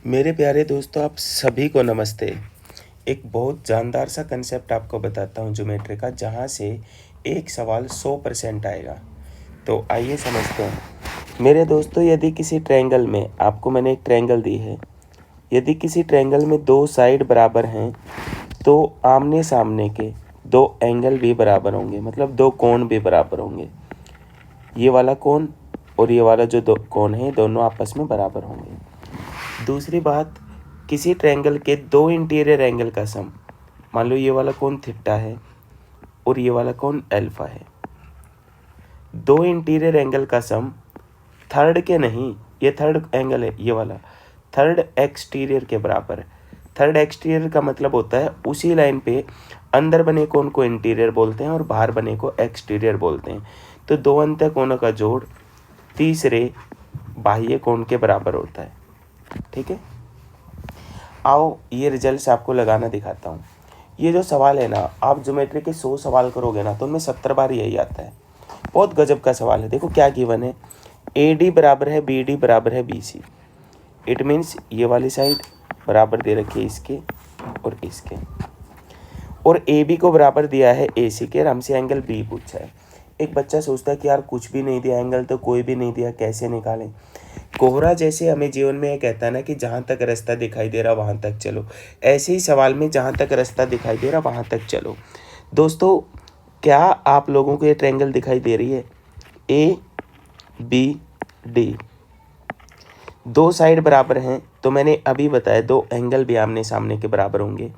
मेरे प्यारे दोस्तों, आप सभी को नमस्ते। एक बहुत जानदार सा कंसेप्ट आपको बताता हूँ ज्योमेट्री का, जहाँ से एक सवाल 100% आएगा। तो आइए समझते हैं। मेरे दोस्तों, यदि किसी ट्रायंगल में, आपको मैंने एक ट्रायंगल दी है, यदि किसी ट्रायंगल में दो साइड बराबर हैं तो आमने सामने के दो एंगल भी बराबर होंगे, मतलब दो कोण भी बराबर होंगे। ये वाला कोण और ये वाला जो दो कोण है, दोनों आपस में बराबर होंगे। दूसरी बात, किसी ट्रायंगल के दो इंटीरियर एंगल का सम, मान लो ये वाला कोण थीटा है और ये वाला कोण अल्फा है। दो इंटीरियर एंगल का सम थर्ड के नहीं, ये थर्ड एंगल है, ये वाला थर्ड एक्सटीरियर के बराबर है। थर्ड एक्सटीरियर का मतलब होता है उसी लाइन पे अंदर बने कोण को इंटीरियर बोलते हैं और बाहर बने को एक्सटीरियर बोलते हैं। तो दो अंतः कोणों का जोड़ तीसरे बाह्य कोण के बराबर होता है। ठीक है, आओ ये रिजल्ट्स आपको लगाना दिखाता हूँ। ये जो सवाल है ना, आप ज्योमेट्री के 100 सवाल करोगे ना तो उनमें 70 बार यही आता है। बहुत गजब का सवाल है। देखो क्या गिवन है, AD बराबर है BD बराबर है BC। इट मीन्स ये वाली साइड बराबर दे रखी है इसके और इसके, और AB को बराबर दिया है AC के, और हमसे एंगल B पूछा है। एक बच्चा सोचता है कि यार कुछ भी नहीं दिया, एंगल तो कोई भी नहीं दिया, कैसे निकालें। कोहरा जैसे हमें जीवन में ये कहता है ना कि जहाँ तक रास्ता दिखाई दे रहा वहाँ तक चलो, ऐसे ही सवाल में जहाँ तक रास्ता दिखाई दे रहा वहाँ तक चलो। दोस्तों, क्या आप लोगों को ये ट्रायंगल दिखाई दे रही है? ABD, दो साइड बराबर हैं तो मैंने अभी बताया दो एंगल भी आमने सामने के बराबर होंगे।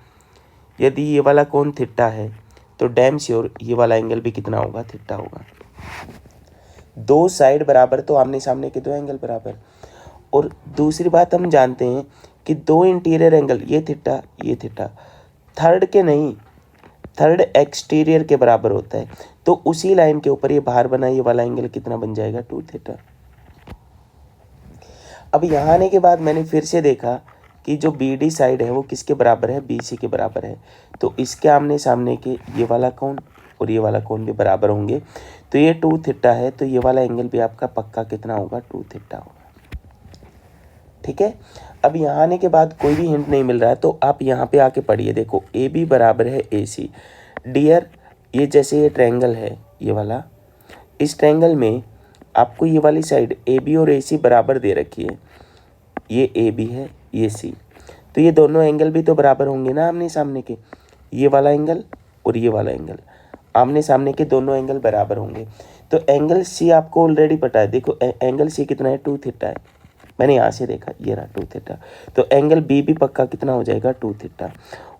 यदि ये वाला कोण थीटा है तो डैम श्योर ये वाला एंगल भी कितना होगा? थीटा होगा। दो साइड बराबर तो आमने सामने के दो एंगल बराबर। और दूसरी बात, हम जानते हैं कि दो इंटीरियर एंगल, ये थीटा थर्ड के नहीं, थर्ड एक्सटीरियर के बराबर होता है। तो उसी लाइन के ऊपर ये बाहर बना ये वाला एंगल कितना बन जाएगा? 2 थीटा। अब यहाँ आने के बाद मैंने फिर से देखा कि जो BD साइड है वो किसके बराबर है? BC के बराबर है। तो इसके आमने सामने के ये वाला कोण और ये वाला कोण भी बराबर होंगे। तो ये 2 थीटा है, तो ये वाला एंगल भी आपका पक्का कितना होगा? 2 थीटा होगा। ठीक है, अब यहाँ आने के बाद कोई भी हिंट नहीं मिल रहा है तो आप यहाँ पे आके पढ़िए। देखो AB बराबर है AC। डियर, ये जैसे ये ट्रायंगल है ये वाला, इस ट्रायंगल में आपको ये वाली साइड AB और AC बराबर दे रखी है। ये AB है, ये C, तो ये दोनों एंगल भी तो बराबर होंगे ना आमने सामने के। ये वाला एंगल और ये वाला एंगल, आमने सामने के दोनों एंगल बराबर होंगे। तो एंगल C आपको ऑलरेडी पता है। देखो एंगल C कितना है? 2 थीटा है। मैंने यहाँ से देखा, ये रहा 2 थीटा। तो एंगल B भी पक्का कितना हो जाएगा? 2 थीटा।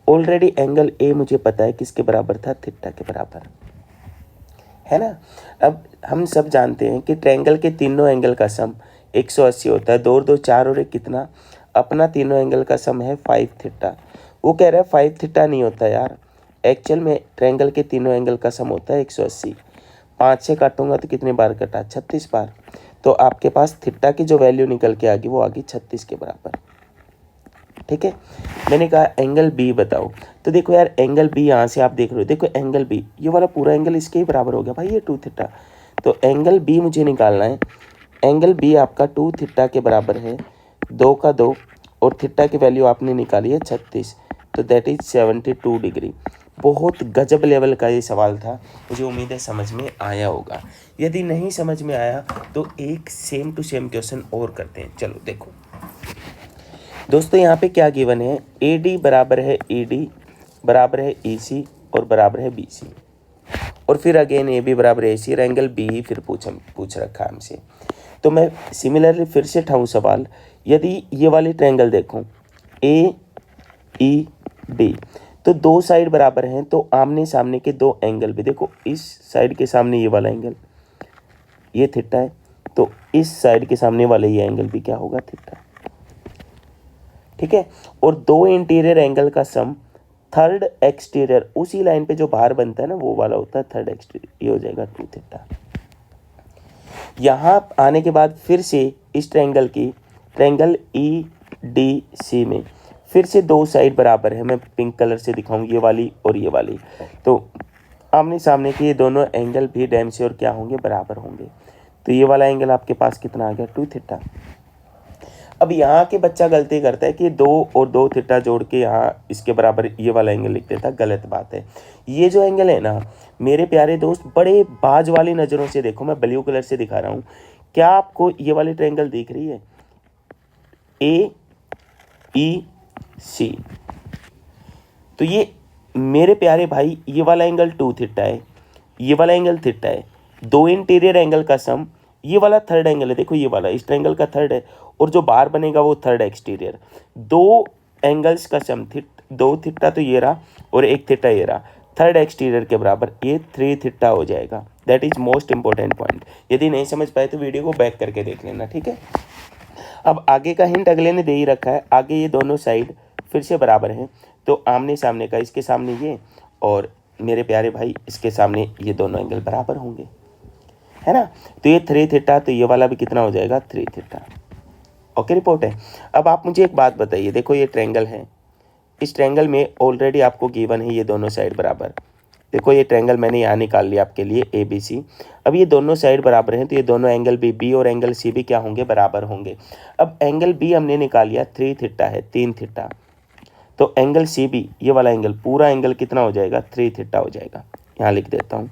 ऑलरेडी एंगल A मुझे पता है किसके बराबर था? थीटा के बराबर, है ना। अब हम सब जानते हैं कि ट्रायंगल के तीनों एंगल का सम 180 होता है। 2 और 2 4 और 1 कितना? अपना तीनों एंगल का सम है 5 थीटा। वो कह रहा है 5 थीटा नहीं होता यार, एक्चुअल में ट्रायंगल के तीनों एंगल का सम होता है 180। 5 से काटूंगा तो कितने बार कटा? 36 बार। तो आपके पास थीटा की जो वैल्यू निकल के आ गई वो आ गई 36 के बराबर। ठीक है, मैंने कहा एंगल B बताओ। तो देखो यार, एंगल B यहाँ से आप देख रहे हो, देखो एंगल B, ये वाला पूरा एंगल इसके ही बराबर हो गया भाई, ये 2 थीटा। तो एंगल B मुझे निकालना है। एंगल B आपका 2 थीटा के बराबर है, 2 का 2, और थीटा की वैल्यू आपने निकाली है 36, तो दैट इज 72 डिग्री। बहुत गजब लेवल का ये सवाल था, मुझे उम्मीद है समझ में आया होगा। यदि नहीं समझ में आया तो एक सेम टू सेम क्वेश्चन और करते हैं। चलो देखो दोस्तों, यहाँ पे क्या गिवन है? AD बराबर है ED बराबर है EC और बराबर है BC, और फिर अगेन AB बराबर है AC और एंगल B फिर पूछ रखा हमसे। तो मैं सिमिलरली फिर से उठाऊँ सवाल। यदि ये वाली ट्रायंगल देखूँ AED, तो दो साइड बराबर हैं तो आमने सामने के दो एंगल भी, देखो इस साइड के सामने ये वाला एंगल ये थीटा है, तो इस साइड के सामने वाला ये एंगल भी क्या होगा? थीटा। ठीक है, और दो इंटीरियर एंगल का सम थर्ड एक्सटीरियर, उसी लाइन पे जो बाहर बनता है ना वो वाला होता है थर्ड एक्सटीरियर, ये हो जाएगा 2 थीटा। यहाँ आने के बाद फिर से इस ट्रायंगल EDC में फिर से दो साइड बराबर है। मैं पिंक कलर से दिखाऊँ, ये वाली और ये वाली। तो आमने सामने के ये दोनों एंगल भी डैम से और क्या होंगे? बराबर होंगे। तो ये वाला एंगल आपके पास कितना आ गया? 2 थीटा। अब यहाँ के बच्चा गलती करता है कि 2 और 2 थीटा जोड़ के यहाँ इसके बराबर ये वाला एंगल लिख देता, गलत बात है। ये जो एंगल है ना मेरे प्यारे दोस्त, बड़े बाज वाली नज़रों से देखो, मैं ब्लू कलर से दिखा रहा हूँ। क्या आपको ये वाली ट्रायंगल दिख रही है? AEC। तो ये मेरे प्यारे भाई ये वाला एंगल 2 थीटा है, ये वाला एंगल थीटा है। 2 इंटीरियर एंगल का सम, ये वाला थर्ड एंगल है, देखो ये वाला इस ट्रायंगल का थर्ड है, और जो बाहर बनेगा वो थर्ड एक्सटीरियर। 2 एंगल्स का सम 2 थीटा तो ये रहा और 1 थीटा ये रहा, थर्ड एक्सटीरियर के बराबर, ये 3 थीटा हो जाएगा। That is most important point. यदि नहीं समझ पाए तो वीडियो को बैक करके देख लेना, ठीक है। अब आगे का हिंट अगले ने दे ही रखा है। आगे ये दोनों साइड फिर से बराबर हैं, तो आमने सामने का, इसके सामने ये और मेरे प्यारे भाई इसके सामने ये दोनों एंगल बराबर होंगे, है ना। तो ये 3 थीटा, तो ये वाला भी कितना हो जाएगा? 3 थीटा। ओके, रिपोर्ट है। अब आप मुझे एक बात बताइए, देखो ये ट्रायंगल है, इस ट्रायंगल में ऑलरेडी आपको गिवन है ये दोनों साइड बराबर। देखो ये ट्रायंगल मैंने यहाँ निकाल लिया आपके लिए ABC। अब ये दोनों साइड बराबर हैं, तो ये दोनों एंगल B और एंगल C भी क्या होंगे? बराबर होंगे। अब एंगल B हमने निकाल लिया, 3 थीटा है, 3 थीटा। तो एंगल CB, ये वाला एंगल, पूरा एंगल कितना हो जाएगा? 3 थीटा हो जाएगा। यहाँ लिख देता हूँ।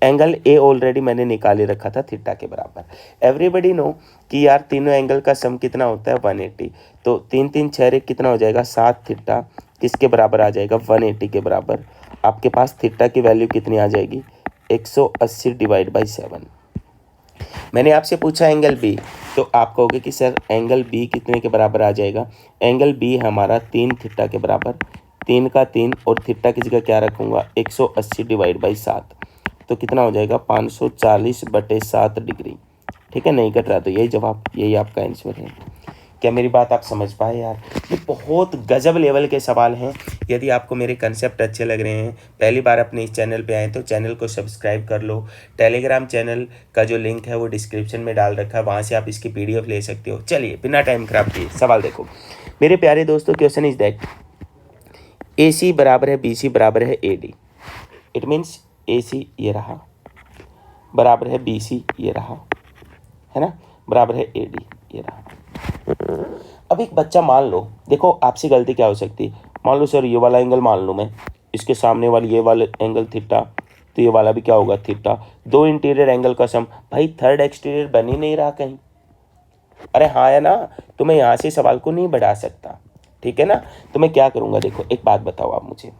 एंगल A ऑलरेडी मैंने निकाले रखा था थीटा के बराबर। एवरीबडी नो कि यार तीनों एंगल का सम कितना होता है? 180। तो 3 3 6 कितना हो जाएगा? 7 थीटा। किसके बराबर आ जाएगा? 180 के बराबर। आपके पास थीटा की वैल्यू कितनी आ जाएगी? 180 डिवाइड बाई 7। मैंने आपसे पूछा एंगल B, तो आप कहोगे कि सर एंगल B कितने के बराबर आ जाएगा? एंगल B हमारा 3 थीटा के बराबर, 3 का 3 और थीटा की जगह क्या रखूँगा? 180 डिवाइड बाई 7। तो कितना हो जाएगा? 540/7 डिग्री। ठीक है, नहीं कट रहा, तो यही जवाब, यही आपका आंसर है। क्या मेरी बात आप समझ पाए यार? ये बहुत गजब लेवल के सवाल हैं। यदि आपको मेरे कंसेप्ट अच्छे लग रहे हैं, पहली बार अपने इस चैनल पे आए तो चैनल को सब्सक्राइब कर लो। टेलीग्राम चैनल का जो लिंक है वो डिस्क्रिप्शन में डाल रखा है, वहाँ से आप इसकी PDF ले सकते हो। चलिए बिना टाइम खराब किए सवाल देखो मेरे प्यारे दोस्तों। क्वेश्चन इज दैट AC बराबर है BC बराबर है AD। इट मीन्स AC ये रहा, बराबर है BC ये रहा, है ना, बराबर है AD ये रहा। अब एक बच्चा मान लो, देखो आपसे गलती क्या हो सकती है, मान लो सर ये वाला एंगल मान लूँ मैं, इसके सामने वाली ये वाला एंगल थीटा, तो ये वाला भी क्या होगा? थीटा। 2 इंटीरियर एंगल का सम, भाई थर्ड एक्सटीरियर बन ही नहीं रहा कहीं। अरे हाँ है ना, तो मैं यहाँ से सवाल को नहीं बढ़ा सकता, ठीक है ना। तो मैं क्या करूँगा, देखो एक बात बताओ आप मुझे,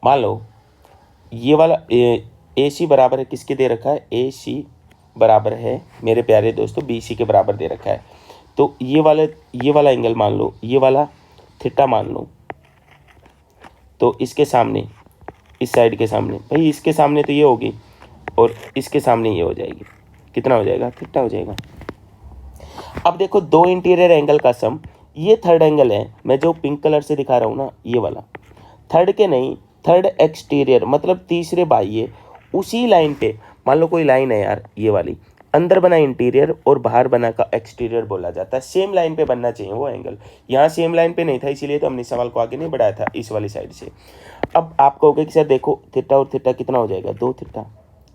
मान लो ये वाला AC बराबर है, किसके दे रखा है? AC बराबर है मेरे प्यारे दोस्तों BC के बराबर दे रखा है। तो ये वाला एंगल मान लो, ये वाला थीटा मान लो, तो इसके सामने, इस साइड के सामने, भाई इसके सामने तो ये होगी और इसके सामने ये हो जाएगी, कितना हो जाएगा? थीटा हो जाएगा। अब देखो 2 इंटीरियर एंगल का सम, ये थर्ड एंगल है, मैं जो पिंक कलर से दिखा रहा हूँ ना, ये वाला थर्ड के नहीं, थर्ड एक्सटीरियर मतलब तीसरे बाह्य, उसी लाइन पे, मान लो कोई लाइन है यार ये वाली, अंदर बना इंटीरियर और बाहर बना का एक्सटीरियर बोला जाता है। सेम लाइन पे बनना चाहिए वो एंगल, यहाँ सेम लाइन पे नहीं था, इसीलिए तो हमने सवाल को आगे नहीं बढ़ाया था इस वाली साइड से। अब आप कहोगे कि सर देखो थीटा और थीटा कितना हो जाएगा? 2 थीटा,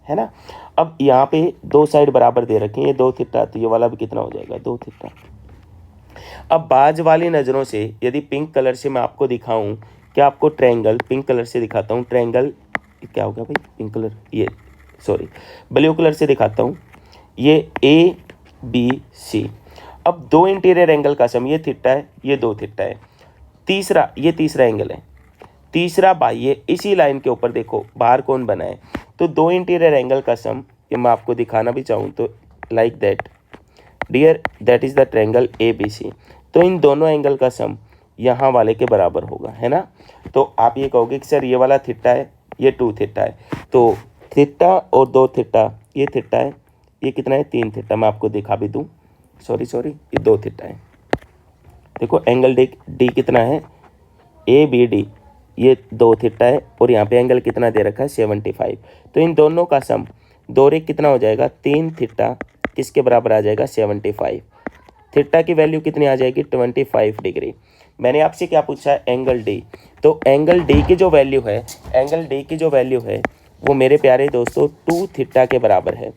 है ना। अब यहाँ पे 2 साइड बराबर दे रखे हैं, ये 2 थीटा, तो ये वाला भी कितना हो जाएगा? 2 थीटा। अब बाज वाली नज़रों से यदि पिंक कलर से मैं आपको दिखाऊं, क्या आपको ट्रायंगल, पिंक कलर से दिखाता हूँ ट्रायंगल, क्या हो गया भाई पिंक कलर, ये सॉरी ब्लू कलर से दिखाता हूँ, ये ABC। अब 2 इंटीरियर एंगल का सम, ये थीटा है, ये 2 थीटा है, तीसरा, ये तीसरा एंगल है, तीसरा बाह्य इसी लाइन के ऊपर, देखो बाहर कौन बना है, तो 2 इंटीरियर एंगल का सम, ये मैं आपको दिखाना भी चाहूँ तो like that dear, that is the triangle ABC। तो इन दोनों एंगल का सम यहाँ वाले के बराबर होगा, है ना। तो आप ये कहोगे कि सर ये वाला थीटा है, ये 2 थीटा है, तो थीटा और 2 थीटा, ये थीटा है, ये कितना है? 3 थीटा। मैं आपको दिखा भी दूँ, सॉरी ये 2 थीटा है। देखो एंगल D कितना है? ABD, ये 2 थीटा है और यहाँ पे एंगल कितना दे रखा है? 75। तो इन दोनों का सम 2 रे कितना हो जाएगा? 3 थीटा, किसके बराबर आ जाएगा? 75। थीटा की वैल्यू कितनी आ जाएगी? 25 डिग्री। मैंने आपसे क्या पूछा है? Angle D। तो एंगल D की जो वैल्यू है, एंगल D की जो वैल्यू है वो मेरे प्यारे दोस्तों 2 थीटा के बराबर है।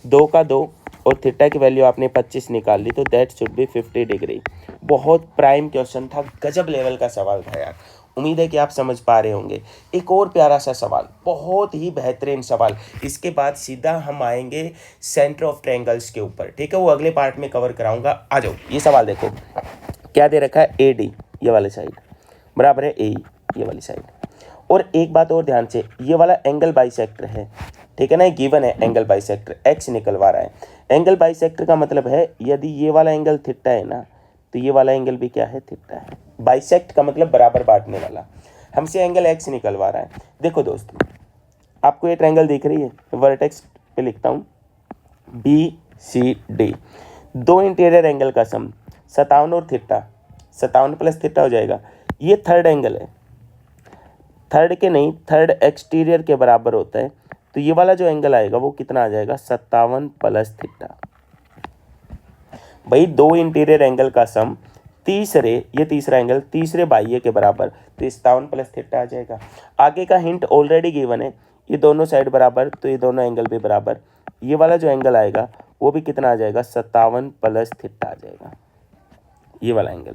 2 का 2 और थीटा की वैल्यू आपने 25 निकाल ली, तो दैट शुड बी 50 डिग्री। बहुत प्राइम क्वेश्चन था, गजब लेवल का सवाल था यार। उम्मीद है कि आप समझ पा रहे होंगे। एक और प्यारा सा सवाल, बहुत ही बेहतरीन सवाल। इसके बाद सीधा हम आएंगे सेंटर ऑफ ट्रायंगल्स के ऊपर, ठीक है, वो अगले पार्ट में कवर कराऊंगा। आ जाओ, ये सवाल देखो क्या दे रखा है, ए डी ये वाली साइड बराबर है ए ये वाली साइड। और एक बात और ध्यान से, ये वाला एंगल बाइसेक्टर है, ठीक है ना, गिवन है एंगल बाइसेक्टर, एक्स निकलवा रहा है। एंगल बाइसेक्टर का मतलब है यदि ये वाला एंगल थीटा है ना, तो ये वाला एंगल भी क्या है, थीटा है। बाइसेक्ट का मतलब बराबर बांटने वाला। हमसे एंगल एक्स निकलवा रहा है। देखो दोस्तों, आपको ये ट्रायंगल दिख रही है, वर्टेक्स पे लिखता हूँ बी सी डी। दो इंटीरियर एंगल का सम 57 और थीटा, 57 प्लस थीटा हो जाएगा। ये थर्ड एंगल है, थर्ड के नहीं, थर्ड एक्सटीरियर के बराबर होता है। तो ये वाला जो एंगल आएगा वो कितना आ जाएगा, 57 प्लस थीटा। भाई दो इंटीरियर एंगल का सम तीसरे, ये तीसरा एंगल तीसरे बाह्य के बराबर, तो 57 प्लस थीटा आ जाएगा। आगे का हिंट ऑलरेडी गिवन है, ये दोनों साइड बराबर, तो ये दोनों एंगल भी बराबर। ये वाला जो एंगल आएगा वो भी कितना आ जाएगा, 57 प्लस थीटा आ जाएगा, ये वाला एंगल,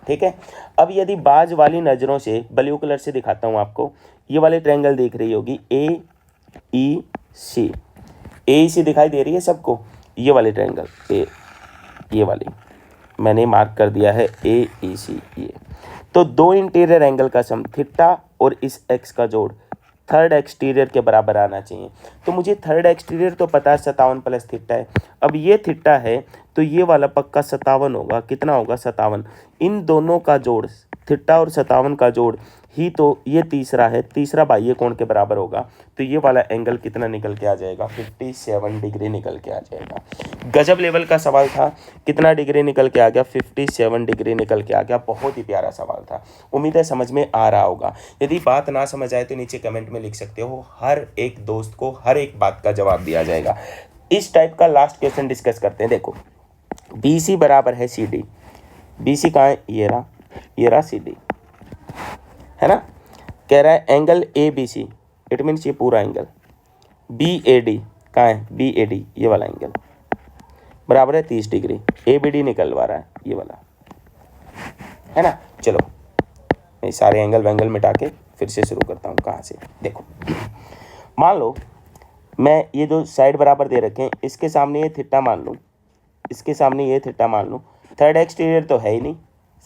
ठीक है। अब यदि बाज वाली नज़रों से ब्लू कलर से दिखाता हूँ आपको, ये वाले ट्रायंगल देख रही होगी ए ई सी, ए सी दिखाई दे रही है सबको। ये वाले ट्रायंगल ए, ये वाली मैंने मार्क कर दिया है ए ई सी, ये तो दो इंटीरियर एंगल का सम थीटा और इस एक्स का जोड़ थर्ड एक्सटीरियर के बराबर आना चाहिए। तो मुझे थर्ड एक्सटीरियर तो पता है 57 प्लस थीटा है। अब ये थीटा है तो ये वाला पक्का 57 होगा। कितना होगा, 57। इन दोनों का जोड़, थीटा और 57 का जोड़ ही तो ये तीसरा है, तीसरा बाह्य कोण के बराबर होगा। तो ये वाला एंगल कितना निकल के आ जाएगा, 57 डिग्री निकल के आ जाएगा। गजब लेवल का सवाल था। कितना डिग्री निकल के आ गया, 57 डिग्री निकल के आ गया। बहुत ही प्यारा सवाल था। उम्मीद है समझ में आ रहा होगा। यदि बात ना समझ आए तो नीचे कमेंट में लिख सकते हो, हर एक दोस्त को हर एक बात का जवाब दिया जाएगा। इस टाइप का लास्ट क्वेश्चन डिस्कस करते हैं। देखो बी सी बराबर है सी डी, बी सी कहाँ है, ये रहा सी डी, है ना। कह रहा है angle A B C, it means ये पूरा एंगल। बी ए डी कहाँ है, बी ए डी ये वाला एंगल बराबर है 30 डिग्री। ए बी डी निकलवा रहा है ये वाला, है ना। चलो मैं सारे एंगल वेंगल मिटा के फिर से शुरू करता हूँ। कहाँ से, देखो मान लो मैं ये दो साइड बराबर दे रखे हैं, इसके सामने ये थीटा मान लूँ, इसके सामने ये थीटा मान लूँ। थर्ड एक्सटीरियर तो है ही नहीं,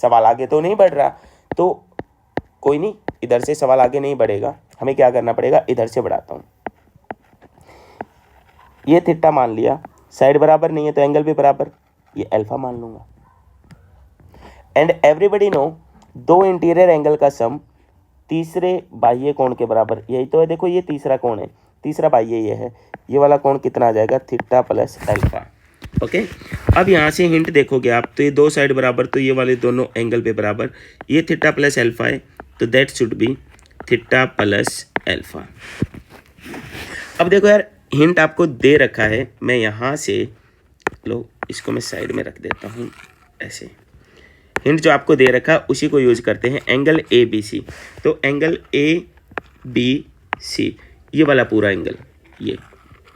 सवाल आगे तो नहीं बढ़ रहा, तो कोई नहीं, इधर से सवाल आगे नहीं बढ़ेगा। हमें क्या करना पड़ेगा, इधर से बढ़ाता हूँ। ये थीटा मान लिया, साइड बराबर नहीं है तो एंगल भी बराबर, ये अल्फा मान लूँगा। एंड एवरीबडी नो दो इंटीरियर एंगल का सम तीसरे बाह्य कोण के बराबर, यही तो है। देखो ये तीसरा कोण है, तीसरा बाह्य ये है, ये वाला कोण कितना आ जाएगा, थीटा प्लस अल्फा। ओके अब यहाँ से हिंट देखोगे आप, तो ये दो साइड बराबर, तो ये वाले दोनों एंगल पे बराबर, ये थीटा प्लस अल्फा है, तो that should be theta plus alpha. अब देखो यार, हिंट आपको दे रखा है, मैं यहाँ से लो इसको मैं साइड में रख देता हूँ ऐसे। हिंट जो आपको दे रखा है उसी को यूज करते हैं। एंगल ए बी सी, तो एंगल ए बी सी ये वाला पूरा एंगल, ये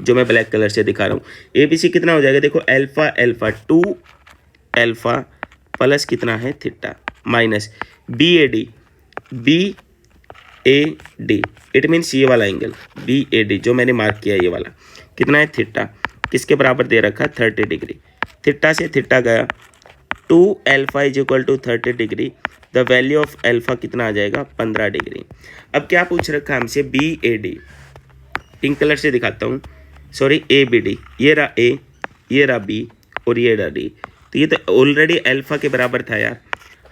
जो मैं ब्लैक कलर से दिखा रहा हूँ, ए बी सी कितना हो जाएगा, देखो अल्फा अल्फा 2 अल्फा प्लस कितना है theta minus B A D, B A D it means ये वाला एंगल बी ए डी जो मैंने मार्क किया, ये वाला कितना है थीटा, किसके बराबर दे रखा है 30 डिग्री। थीटा से थीटा गया, 2 alpha is equal to 30 degree, the value of alpha कितना आ जाएगा 15 डिग्री। अब क्या पूछ रखा है हमसे, B A D, pink colour से दिखाता हूँ, सॉरी ए बी डी, ये रहा ए, ये रहा बी और ये रहा डी। तो ये तो ऑलरेडी अल्फा के बराबर था यार,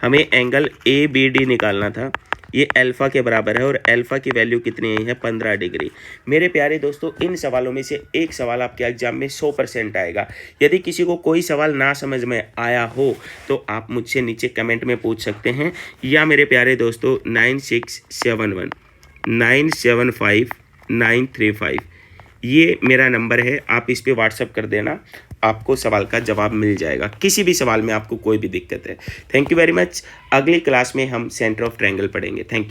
हमें एंगल ए बी डी निकालना था। ये अल्फा के बराबर है और अल्फा की वैल्यू कितनी आई है 15 डिग्री। मेरे प्यारे दोस्तों, इन सवालों में से एक सवाल आपके एग्जाम में 100% आएगा। यदि किसी को कोई सवाल ना समझ में आया हो तो आप मुझसे नीचे कमेंट में पूछ सकते हैं, या मेरे प्यारे दोस्तों 9671 975 935 ये मेरा नंबर है, आप इस पे व्हाट्सअप कर देना, आपको सवाल का जवाब मिल जाएगा। किसी भी सवाल में आपको कोई भी दिक्कत है। Thank you very much. अगली क्लास में हम सेंटर ऑफ ट्रायंगल पढ़ेंगे। Thank you.